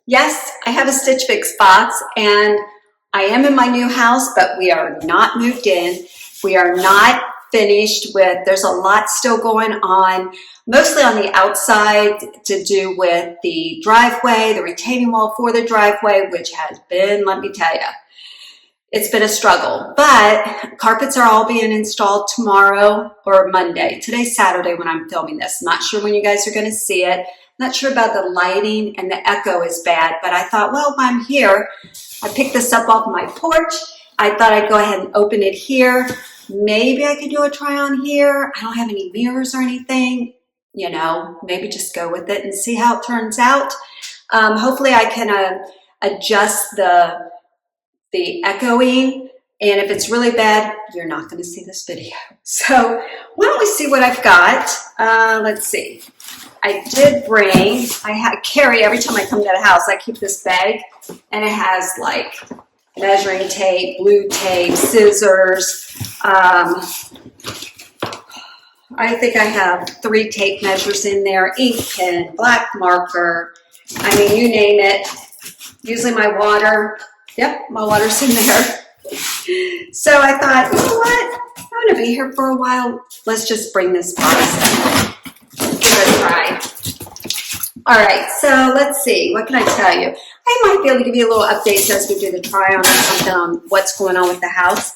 Yes, I have a Stitch Fix box, and I am in my new house, but we are not moved in. We are not finished with, there's a lot still going on, mostly on the outside to do with the driveway, the retaining wall for the driveway, which has been, let me tell you, it's been a struggle, but carpets are all being installed tomorrow or Monday. Today's Saturday when I'm filming this. Not sure when you guys are going to see it. Not sure about the lighting, and the echo is bad, but I thought, well, while I'm here, I picked this up off my porch. I thought I'd go ahead and open it here. Maybe I could do a try on here. I don't have any mirrors or anything. You know, maybe just go with it and see how it turns out. Hopefully I can adjust the echoing, and if it's really bad, you're not going to see this video. So why don't we see what I've got? Let's see. I did bring, carry every time I come to the house, I keep this bag, and it has like measuring tape, blue tape, scissors. I think I have 3 tape measures in there, ink pen, black marker. I mean, you name it. Usually my water. Yep, my water's in there. So I thought, you know what? I'm going to be here for a while. Let's just bring this box. Give it a try. All right, so let's see. What can I tell you? I might be able to give you a little update as we do the try on or something on what's going on with the house.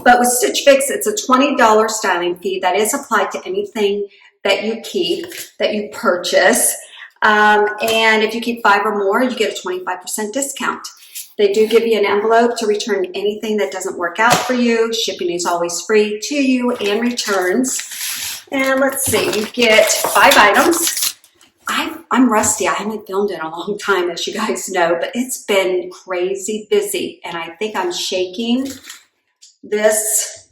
But with Stitch Fix, it's a $20 styling fee that is applied to anything that you keep, that you purchase. And if you keep 5 or more, you get a 25% discount. They do give you an envelope to return anything that doesn't work out for you. Shipping is always free to you and returns. And let's see, you get 5 items. I'm rusty. I haven't filmed in a long time, as you guys know, but it's been crazy busy. And I think I'm shaking this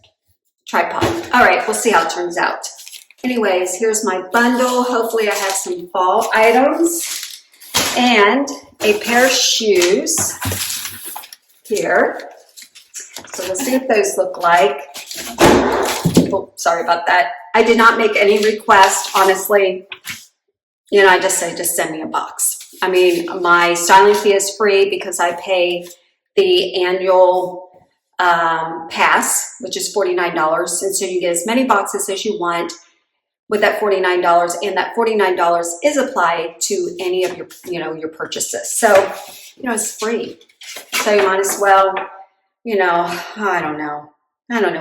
tripod. All right, we'll see how it turns out. Anyways, here's my bundle. Hopefully I have some fall items and a pair of shoes here. So we'll see what those look like. Oh, sorry about that. I did not make any request, honestly. You know, I just say, just send me a box. I mean, my styling fee is free because I pay the annual pass, which is $49. And so you get as many boxes as you want with that $49, and that $49 is applied to any of your, your purchases. So, it's free. So you might as well, I don't know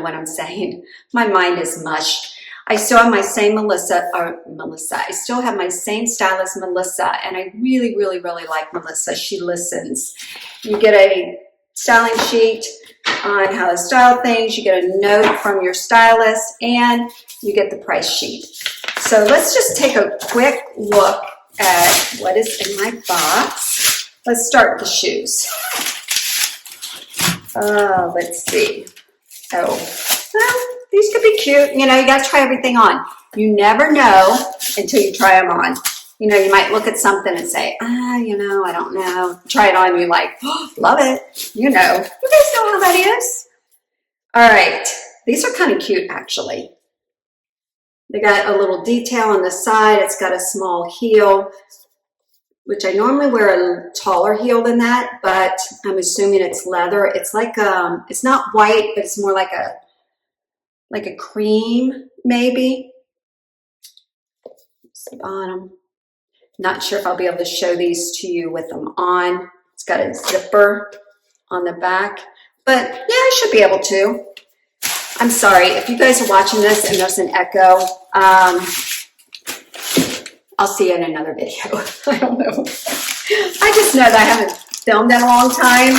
what I'm saying. My mind is mush. I still have my same I still have my same stylist, Melissa, and I really, really, really like Melissa. She listens. You get a styling sheet on how to style things. You get a note from your stylist, and you get the price sheet. So let's just take a quick look at what is in my box. Let's start with the shoes. Let's see. Oh, well, these could be cute. You got to try everything on. You never know until you try them on. You might look at something and say, I don't know. Try it on, you're like, oh, love it. You guys know how that is. All right, these are kind of cute, actually. They got a little detail on the side. It's got a small heel, which I normally wear a taller heel than that, but I'm assuming it's leather. It's like, it's not white, but it's more like a cream, maybe. It's the bottom. Not sure if I'll be able to show these to you with them on. It's got a zipper on the back, but yeah, I should be able to. I'm sorry if you guys are watching this and there's an echo. I'll see you in another video. I don't know. I just know that I haven't filmed in a long time,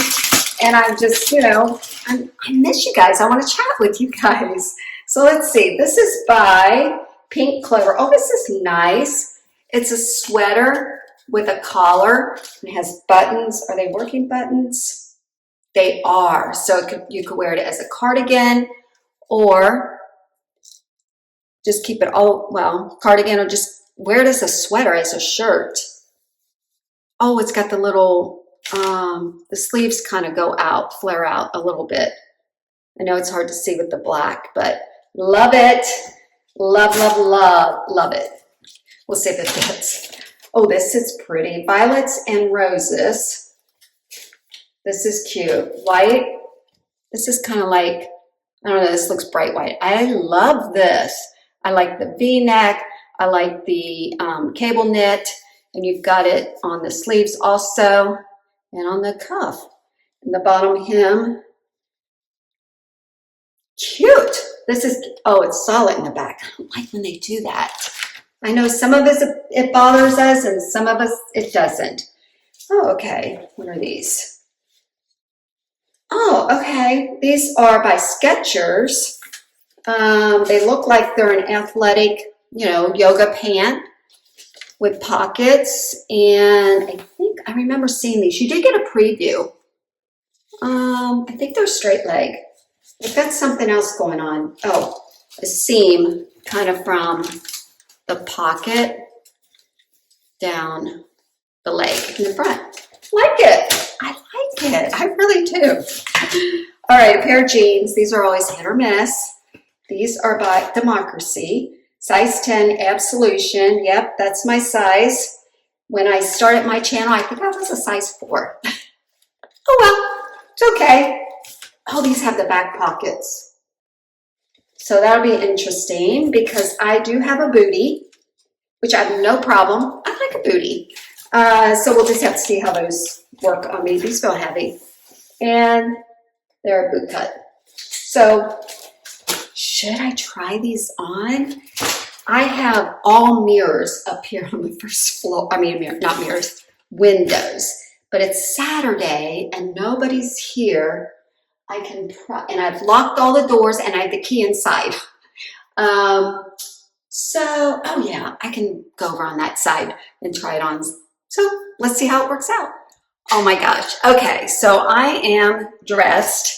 and I'm just, I miss you guys. I want to chat with you guys. So let's see. This is by Pink Clover. Oh, this is nice. It's a sweater with a collar. It has buttons. Are they working buttons? They are. So you could wear it as a cardigan, or just keep it cardigan, or just wear it as a sweater, as a shirt. Oh, it's got the little, the sleeves kind of go out, flare out a little bit. I know it's hard to see with the black, but love it. Love, love, love, love it. We'll see if it fits. Oh, this is pretty. Violets and roses. This is cute. White. This is kind of like, I don't know, this looks bright white. I love this. I like the V-neck. I like the cable knit. And you've got it on the sleeves also and on the cuff. And the bottom hem. Cute. This is, oh, it's solid in the back. I don't like when they do that. I know some of us, it bothers us, and some of us, it doesn't. Oh, okay. What are these? Oh, okay. These are by Skechers. They look like they're an athletic, you know, yoga pant with pockets. And I think I remember seeing these. You did get a preview. I think they're straight leg. They've got something else going on. Oh, a seam kind of from the pocket down the leg in the front. Like it. I like it. I really do. All right, a pair of jeans. These are always hit or miss. These are by Democracy. Size 10 Absolution. Yep, that's my size. When I started my channel, I think I was a size 4. Oh well, it's okay. Oh, these have the back pockets. So that'll be interesting because I do have a booty, which I have no problem. I like a booty. So we'll just have to see how those work on me. These feel heavy. And they're a boot cut. So should I try these on? I have all mirrors up here on the first floor. I mean, not mirrors, windows. But it's Saturday and nobody's here. I can, and I've locked all the doors and I have the key inside. So, oh yeah, I can go over on that side and try it on. So let's see how it works out. Oh my gosh. Okay, so I am dressed.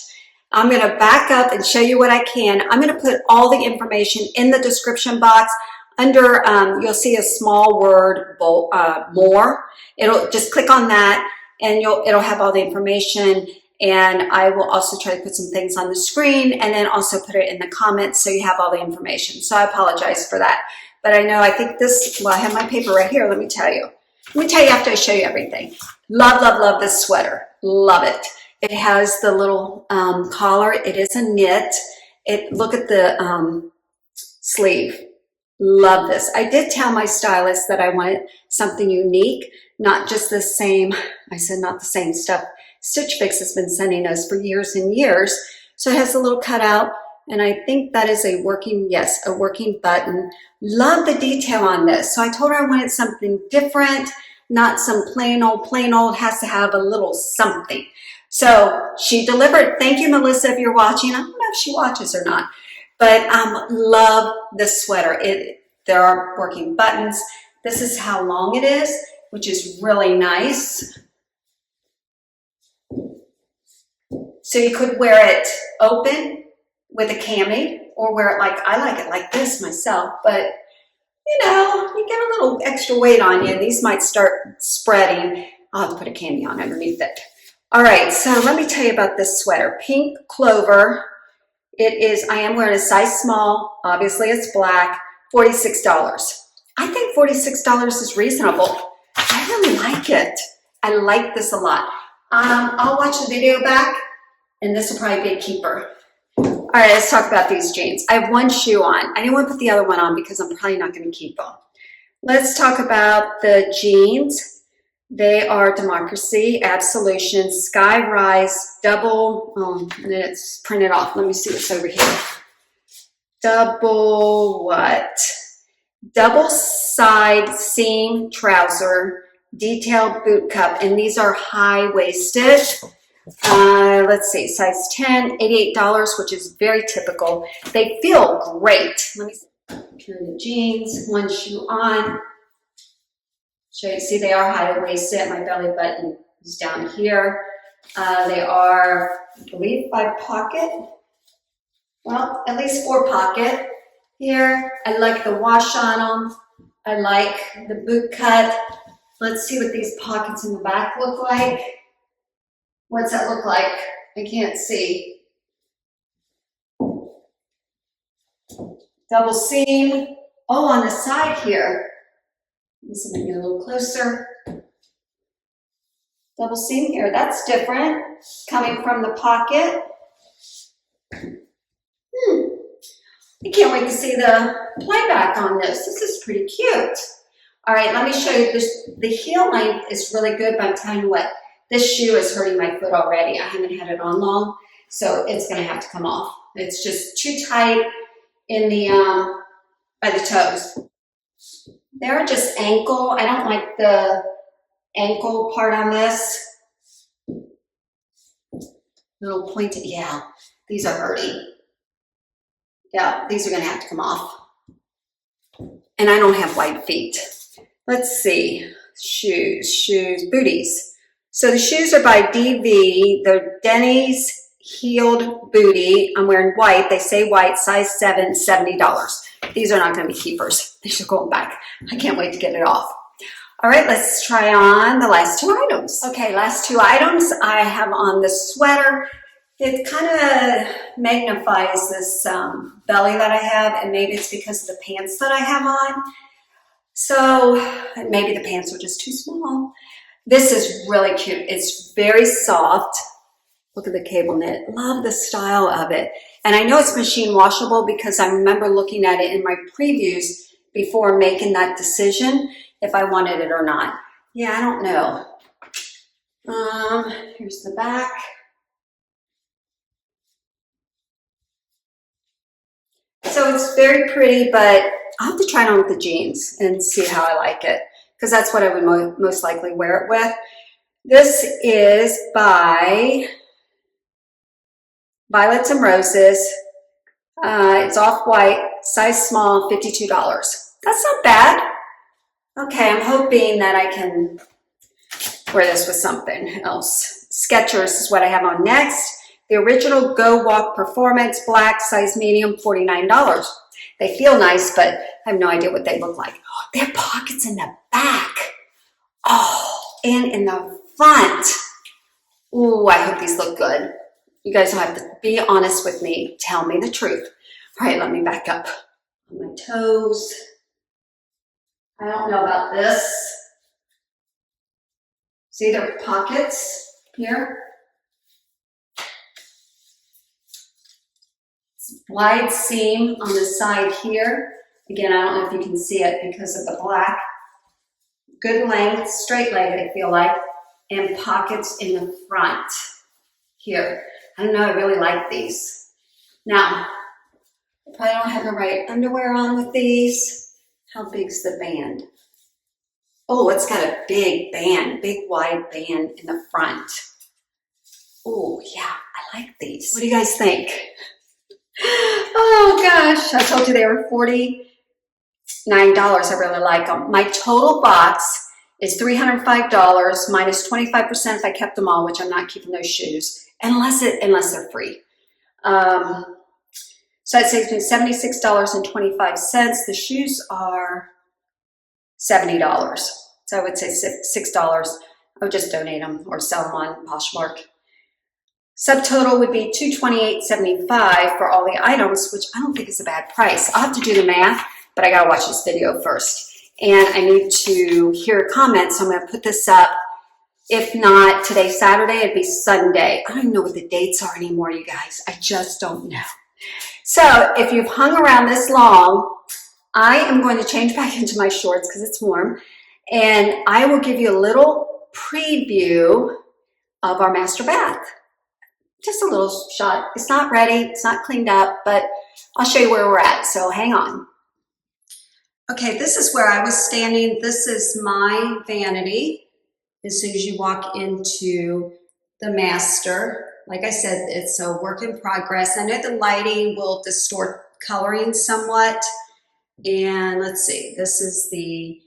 I'm gonna back up and show you what I can. I'm gonna put all the information in the description box. Under, you'll see a small word, more. It'll just click on that and it'll have all the information. And I will also try to put some things on the screen and then also put it in the comments so you have all the information. So I apologize for that. But I know, I think this, well, I have my paper right here. Let me tell you. Let me tell you after I show you everything. Love, love, love this sweater. Love it. It has the little collar. It is a knit. Look at the sleeve. Love this. I did tell my stylist that I wanted something unique, not just the same, I said not the same stuff Stitch Fix has been sending us for years and years. So it has a little cutout, and I think that is a working, yes, a working button. Love the detail on this. So I told her I wanted something different, not some plain old, has to have a little something. So she delivered. Thank you, Melissa, if you're watching. I don't know if she watches or not, but love the sweater. There are working buttons. This is how long it is, which is really nice. So you could wear it open with a cami or wear it like, I like it like this myself, but you know, you get a little extra weight on you and these might start spreading. I'll have to put a cami on underneath it. All right, so let me tell you about this sweater. Pink clover. It is, I am wearing a size small. Obviously it's black, $46. I think $46 is reasonable. I really like it. I like this a lot. I'll watch the video back. And this will probably be a keeper. All right, let's talk about these jeans. I have one shoe on. I didn't want to put the other one on because I'm probably not going to keep them. Let's talk about the jeans. They are Democracy, Absolution, Skyrise, double, and then it's printed off. Let me see what's over here. Double what? Double side seam trouser, detailed boot cup, and these are high-waisted. Let's see, size 10, $88, which is very typical. They feel great. Let me turn the jeans, one shoe on. Show you, see they are high-waisted. My belly button is down here. They are, I believe, 5 pocket. Well, at least 4 pocket here. I like the wash on them. I like the boot cut. Let's see what these pockets in the back look like. What's that look like? I can't see. Double seam. Oh, on the side here. Let's bring it a little closer. Double seam here, that's different. Coming from the pocket. I can't wait to see the playback on this. This is pretty cute. All right, let me show you this. The heel length is really good, but I'm telling you what, this shoe is hurting my foot already. I haven't had it on long, so it's gonna have to come off. It's just too tight in the, by the toes. They're just ankle. I don't like the ankle part on this. Little pointed, yeah, these are hurting. Yeah, these are gonna have to come off. And I don't have white feet. Let's see, shoes, Booties. So the shoes are by DV. They're Dennys heeled booty. I'm wearing white. They say white, size 7, $70. These are not going to be keepers. These are going back. I can't wait to get it off. All right, let's try on the last 2 items. Okay, last 2 items. I have on the sweater. It kind of magnifies this belly that I have, and maybe it's because of the pants that I have on. So maybe the pants are just too small. This is really cute. It's very soft. Look at the cable knit. Love the style of it. And I know it's machine washable because I remember looking at it in my previews before making that decision if I wanted it or not. Yeah, I don't know. Here's the back. So it's very pretty, but I'll have to try it on with the jeans and see how I like it, because that's what I would most likely wear it with. This is by Viloets and Roses. It's off-white, size small, $52. That's not bad. Okay, I'm hoping that I can wear this with something else. Skechers is what I have on next. The original GoWalk Performance, black, size medium, $49. They feel nice, but I have no idea what they look like. Oh, they have pockets in the back. Oh, and in the front. Ooh, I hope these look good. You guys don't have to be honest with me. Tell me the truth. All right, let me back up. On my toes. I don't know about this. See, there are pockets here. Wide seam on the side here. Again, I don't know if you can see it because of the black. Good length, straight leg, I feel like, and pockets in the front here. I don't know, I really like these. Now, if I don't have the right underwear on with these, how big's the band? Oh, it's got a big band, big wide band in the front. Oh, yeah, I like these. What do you guys think? Oh gosh, I told you they were $49. I really like them. My total box is $305 minus 25% if I kept them all, which I'm not keeping those shoes unless they're free. So that saves me $76.25. The shoes are $70. So I would say $6. I would just donate them or sell them on Poshmark. Subtotal would be $228.75 for all the items, which I don't think is a bad price. I'll have to do the math, but I gotta watch this video first. And I need to hear a comment, so I'm gonna put this up. If not today, Saturday, it'd be Sunday. I don't even know what the dates are anymore, you guys. I just don't know. So if you've hung around this long, I am going to change back into my shorts because it's warm. And I will give you a little preview of our master bath. Just a little shot. It's not ready, it's not cleaned up, but I'll show you where we're at, so hang on. Okay, this is where I was standing. This is my vanity. As soon as you walk into the master, like I said, it's a work in progress. I know the lighting will distort coloring somewhat. And let's see, this is the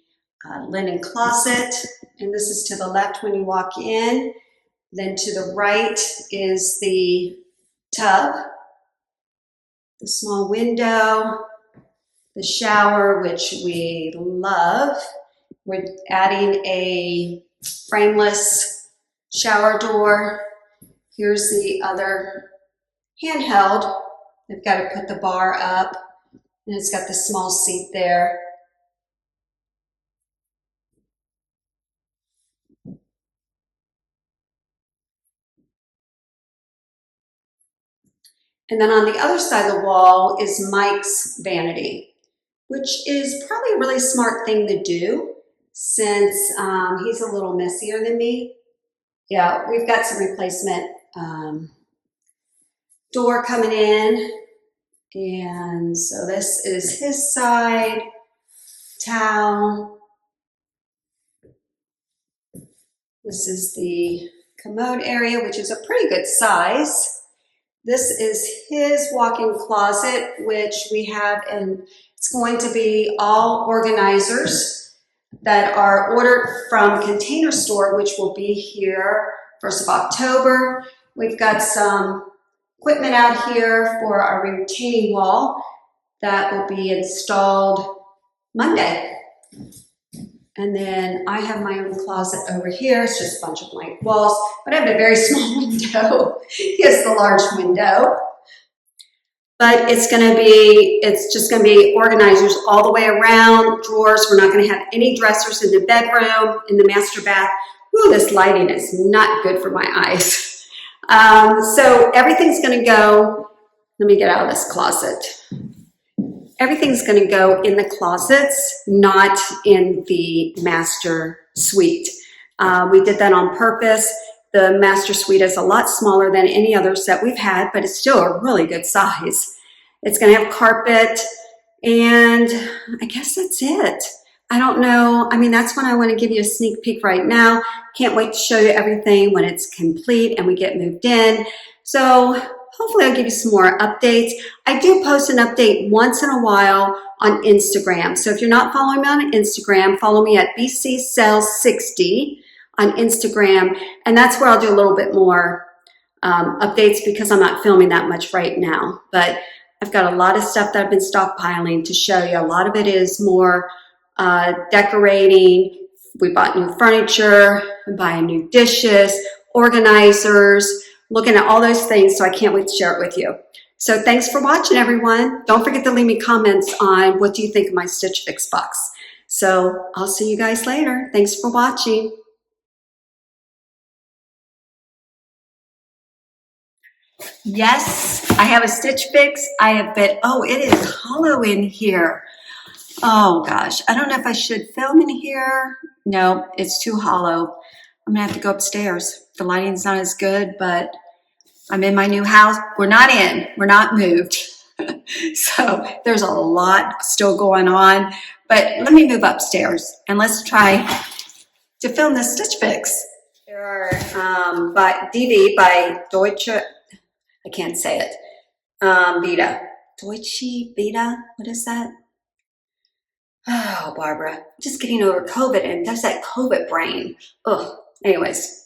linen closet, and this is to the left when you walk in. Then to the right is the tub, the small window, the shower, which we love. We're adding a frameless shower door. Here's the other handheld. They've got to put the bar up, and it's got the small seat there. And then on the other side of the wall is Mike's vanity, which is probably a really smart thing to do since he's a little messier than me. Yeah, we've got some replacement door coming in. And so this is his side, towel. This is the commode area, which is a pretty good size. This is his walk-in closet, which we have, and it's going to be all organizers that are ordered from Container Store, which will be here 1st of October. We've got some equipment out here for our retaining wall that will be installed Monday. And then I have my own closet over here. It's just a bunch of blank walls, but I have a very small window. Here's the large window. But it's just gonna be organizers all the way around, drawers. We're not gonna have any dressers in the bedroom, in the master bath. Ooh, this lighting is not good for my eyes. So everything's gonna go, let me get out of this closet. Everything's going to go in the closets, not in the master suite. We did that on purpose. The master suite is a lot smaller than any other set we've had, but it's still a really good size. It's going to have carpet, and I guess that's it. I don't know. I mean, that's when I want to give you a sneak peek right now. Can't wait to show you everything when it's complete and we get moved in. So hopefully I'll give you some more updates. I do post an update once in a while on Instagram. So if you're not following me on Instagram, follow me at BCsells60 on Instagram. And that's where I'll do a little bit more updates because I'm not filming that much right now. But I've got a lot of stuff that I've been stockpiling to show you. A lot of it is more decorating. We bought new furniture, we're buying new dishes, organizers, looking at all those things, so I can't wait to share it with you. So thanks for watching, everyone. Don't forget to leave me comments on what do you think of my Stitch Fix box. So I'll see you guys later. Thanks for watching. Yes, I have a Stitch Fix. I have been, oh, it is hollow in here. Oh gosh, I don't know if I should film in here. No, it's too hollow. I'm gonna have to go upstairs. The lighting's not as good, but I'm in my new house. We're not moved. So there's a lot still going on, but let me move upstairs and let's try to film this Stitch Fix. There are by DV by Dolce, I can't say it, Vita. Dolce, Vita, what is that? Oh, Barbara, just getting over COVID, and that's that COVID brain. Ugh. Anyways,